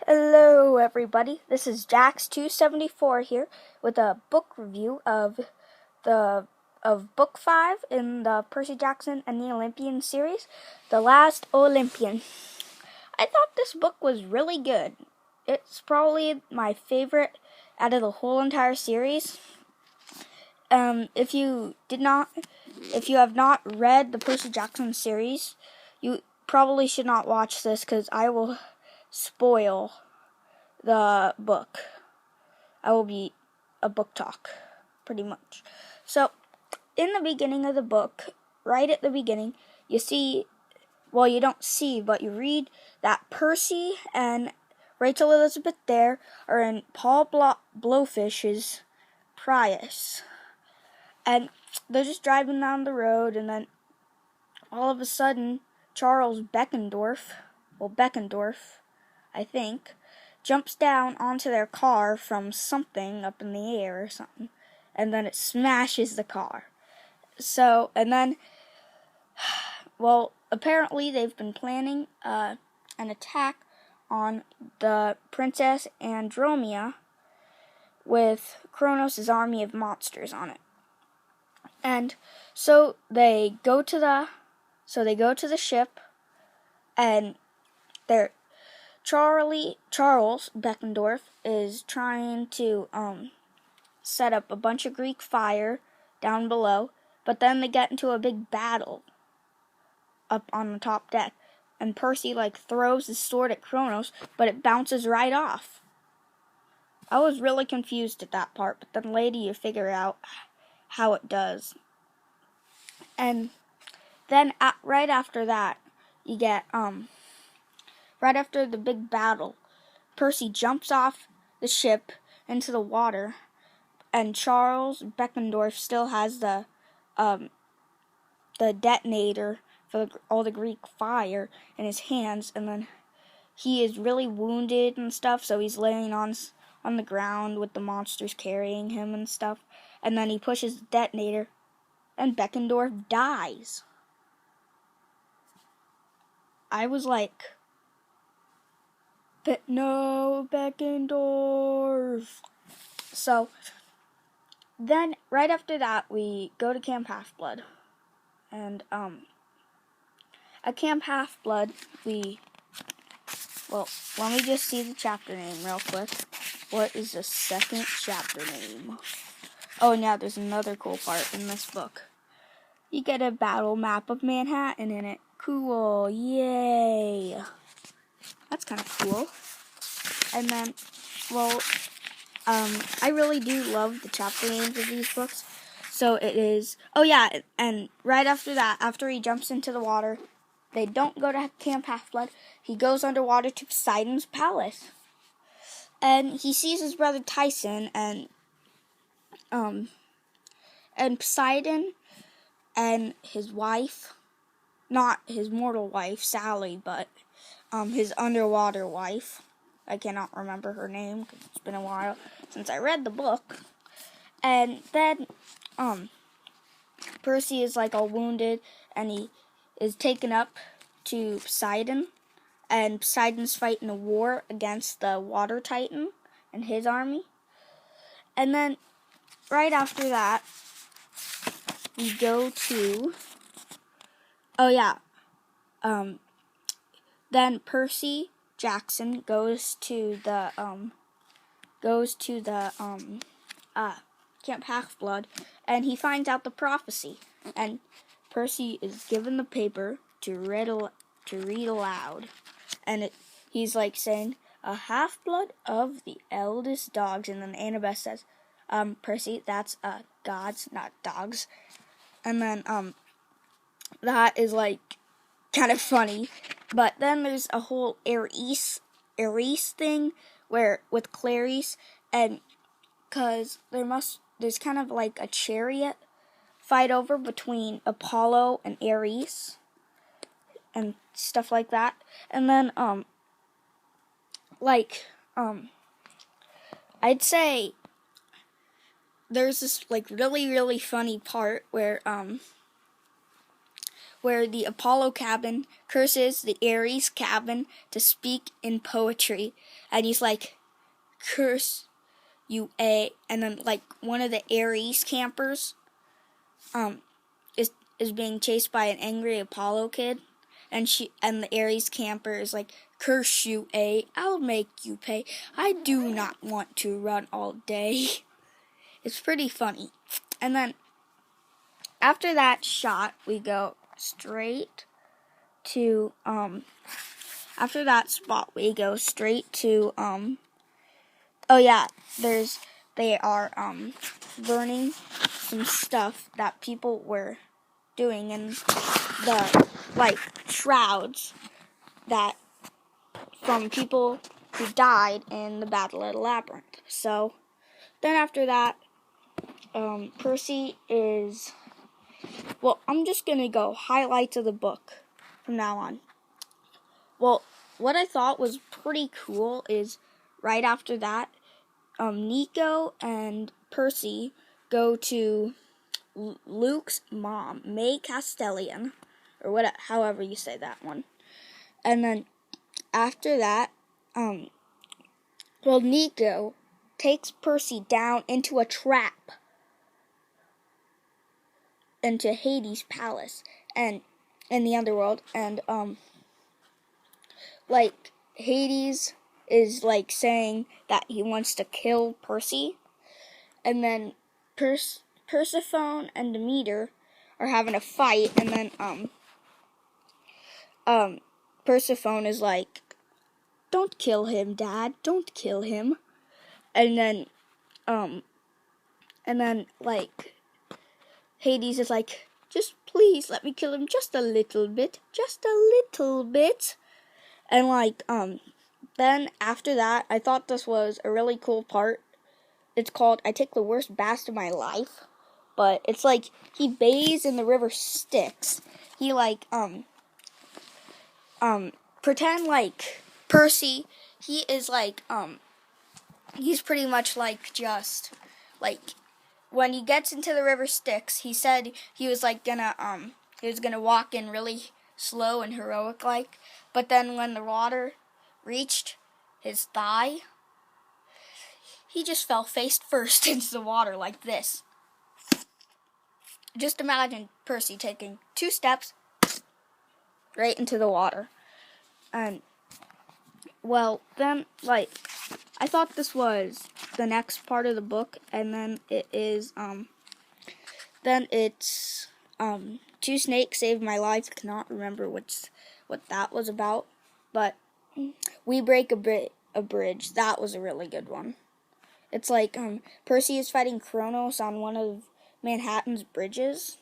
Hello everybody, this is Jax274 here with a book review of Book 5 in the Percy Jackson and the Olympian series, The Last Olympian. I thought this book was really good. It's probably my favorite out of the whole entire series. If you have not read the Percy Jackson series, you probably should not watch this because I will spoil the book. I will be a book talk, pretty much. So, in the beginning of the book, right at the beginning, you see, well, you don't see, but you read that Percy and Rachel Elizabeth Dare are in Paul Blowfish's Prius. And they're just driving down the road, and then all of a sudden, Charles Beckendorf, I think, jumps down onto their car from something up in the air or something, and then it smashes the car. So, and then, well, apparently they've been planning an attack on the Princess Andromeda with Kronos' army of monsters on it. And so they go to the ship, and Charles Beckendorf is trying to set up a bunch of Greek fire down below, but then they get into a big battle up on the top deck, and Percy throws his sword at Kronos, but it bounces right off. I was really confused at that part, but then later you figure out how it does. And then right after that, you get right after the big battle, Percy jumps off the ship into the water, and Charles Beckendorf still has the detonator for all the Greek fire in his hands, and then he is really wounded and stuff, so he's laying on the ground with the monsters carrying him and stuff, and then he pushes the detonator, and Beckendorf dies. I was like, but no, Beckendorf. So, then, right after that, we go to Camp Half-Blood. And, at Camp Half-Blood, let me just see the chapter name real quick. What is the second chapter name? Oh, and yeah, there's another cool part in this book. You get a battle map of Manhattan in it. Cool, yay. That's kind of cool. And then, I really do love the chapter names of these books. So it is, and right after that, after he jumps into the water, they don't go to Camp Half-Blood. He goes underwater to Poseidon's palace. And he sees his brother Tyson, and Poseidon and his wife, not his mortal wife, Sally, but his underwater wife. I cannot remember her name because it's been a while since I read the book. And then Percy is all wounded, and he is taken up to Poseidon, and Poseidon's fighting a war against the Water Titan and his army. And then right after that, we go to then Percy Jackson goes to the Camp Half-Blood, and he finds out the prophecy, and Percy is given the paper to read aloud, and he's saying, "A half-blood of the eldest dogs," and then Annabeth says, "Percy, that's gods, not dogs," and then that is kind of funny. But then there's a whole Ares thing with Clarice, and because there's kind of a chariot fight over between Apollo and Ares and stuff like that. And then I'd say there's this really, really funny part where where the Apollo cabin curses the Ares cabin to speak in poetry. And he's like, curse you, A. And then, like, one of the Ares campers is being chased by an angry Apollo kid. And the Ares camper is like, curse you, A. I'll make you pay. I do not want to run all day. It's pretty funny. And then, after that shot, we go straight to, after that spot, we go straight to, oh yeah, they are, burning some stuff that people were doing in the, like, shrouds that, from people who died in the Battle of the Labyrinth. So, then after that, Percy is, well, I'm just going to go highlights of the book from now on. Well, what I thought was pretty cool is right after that, Nico and Percy go to Luke's mom, May Castellan, or however you say that one. And then after that, Nico takes Percy down into a trap into Hades' palace and in the underworld, and like Hades is like saying that he wants to kill Percy, and then Persephone and Demeter are having a fight, and then Persephone is like, don't kill him, Dad, don't kill him. And then like Hades is like, just please let me kill him just a little bit. And like, then after that, I thought this was a really cool part. It's called, I Take the Worst Bath of My Life. But it's like, he bathes in the river Styx. He like, pretend like Percy, he is like, he's pretty much like just, like, when he gets into the river Styx, he said he was like he was gonna walk in really slow and heroic like, but then when the water reached his thigh, he just fell face first into the water like this. Just imagine Percy taking 2 steps right into the water. And, well, then, like, I thought this was the next part of the book, and then it is, then it's, 2 Snakes Saved My Life. Cannot remember what that was about, but We Break a Bridge. That was a really good one. It's like, Percy is fighting Kronos on one of Manhattan's bridges,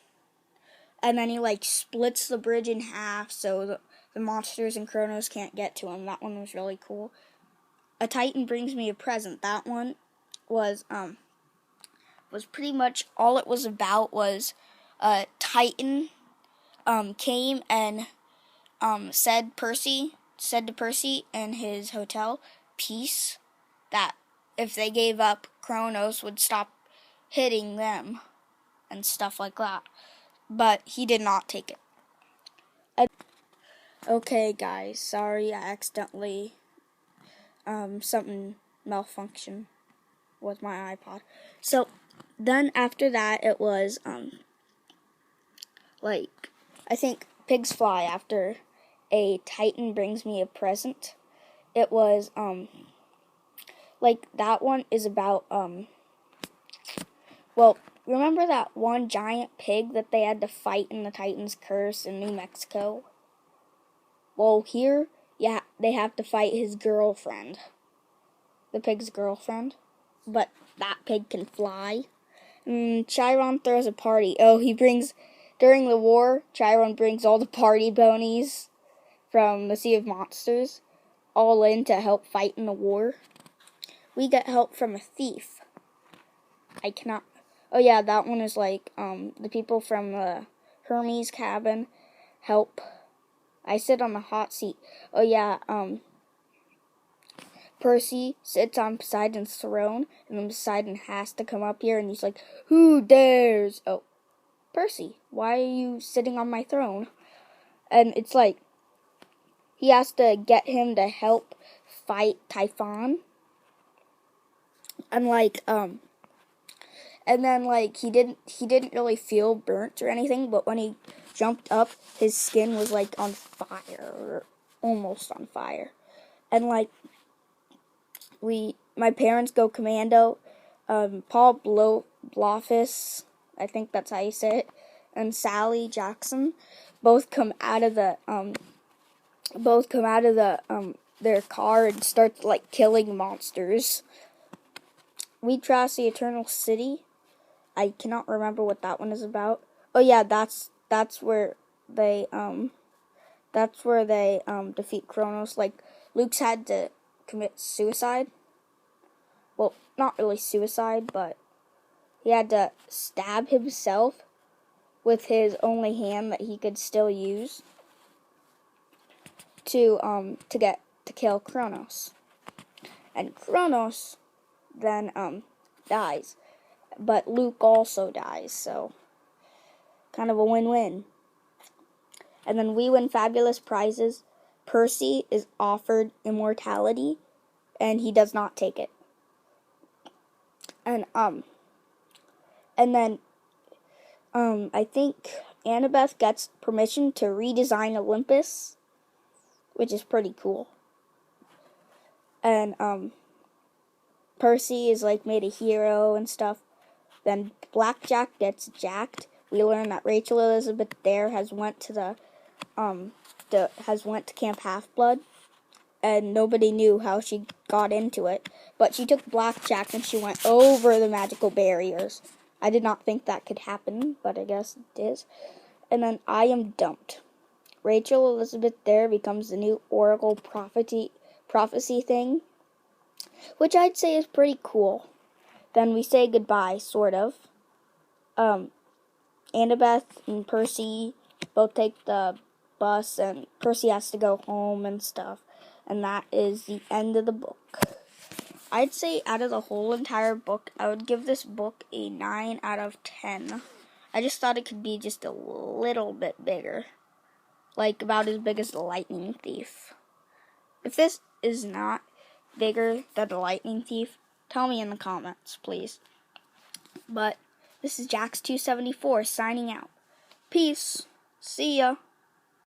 and then he, like, splits the bridge in half so the monsters and Kronos can't get to him. That one was really cool. A Titan Brings Me a Present. That one was pretty much all it was about. Was Titan came and said to Percy in his hotel, peace, that if they gave up, Kronos would stop hitting them and stuff like that. But he did not take it. Okay, guys, sorry, I accidentally, something malfunctioned with my iPod. So, then after that, it was, like, I think Pigs Fly after A Titan Brings Me a Present. It was, like, that one is about, well, remember that one giant pig that they had to fight in the Titan's Curse in New Mexico? Well, here, yeah, they have to fight his girlfriend. The pig's girlfriend. But that pig can fly. Chiron throws a party. Oh, during the war, Chiron brings all the party bonies from the Sea of Monsters all in to help fight in the war. We get help from a thief. Oh yeah, that one is like, the people from the Hermes cabin help. I sit on the hot seat. Oh yeah, Percy sits on Poseidon's throne, and then Poseidon has to come up here, and he's like, who dares? Oh, Percy, why are you sitting on my throne? and it's like he has to get him to help fight Typhon, and and then he didn't really feel burnt or anything, but when he jumped up, his skin was like on fire, or almost on fire, and my parents go commando. Paul Blofis, I think that's how you say it, and Sally Jackson both come out of the their car and start killing monsters. We trash the Eternal City. I cannot remember what that one is about. Oh yeah, that's where they defeat Kronos. Luke's had to commit suicide. Well, not really suicide, but he had to stab himself with his only hand that he could still use to kill Kronos. And Kronos then dies. But Luke also dies, so kind of a win-win. And then we win fabulous prizes. Percy is offered immortality, and he does not take it. And then I think Annabeth gets permission to redesign Olympus, which is pretty cool. And Percy is made a hero and stuff. Then Blackjack gets jacked. We learn that Rachel Elizabeth Dare has went to Camp Half-Blood, and nobody knew how she got into it. But she took Blackjack and she went over the magical barriers. I did not think that could happen, but I guess it is. And then I am dumped. Rachel Elizabeth Dare becomes the new Oracle prophecy thing, which I'd say is pretty cool. Then we say goodbye, sort of. Annabeth and Percy both take the bus, and Percy has to go home and stuff. And that is the end of the book. I'd say out of the whole entire book, I would give this book a 9 out of 10. I just thought it could be just a little bit bigger. About as big as the Lightning Thief. If this is not bigger than the Lightning Thief, tell me in the comments, please. But this is Jax274 signing out. Peace. See ya.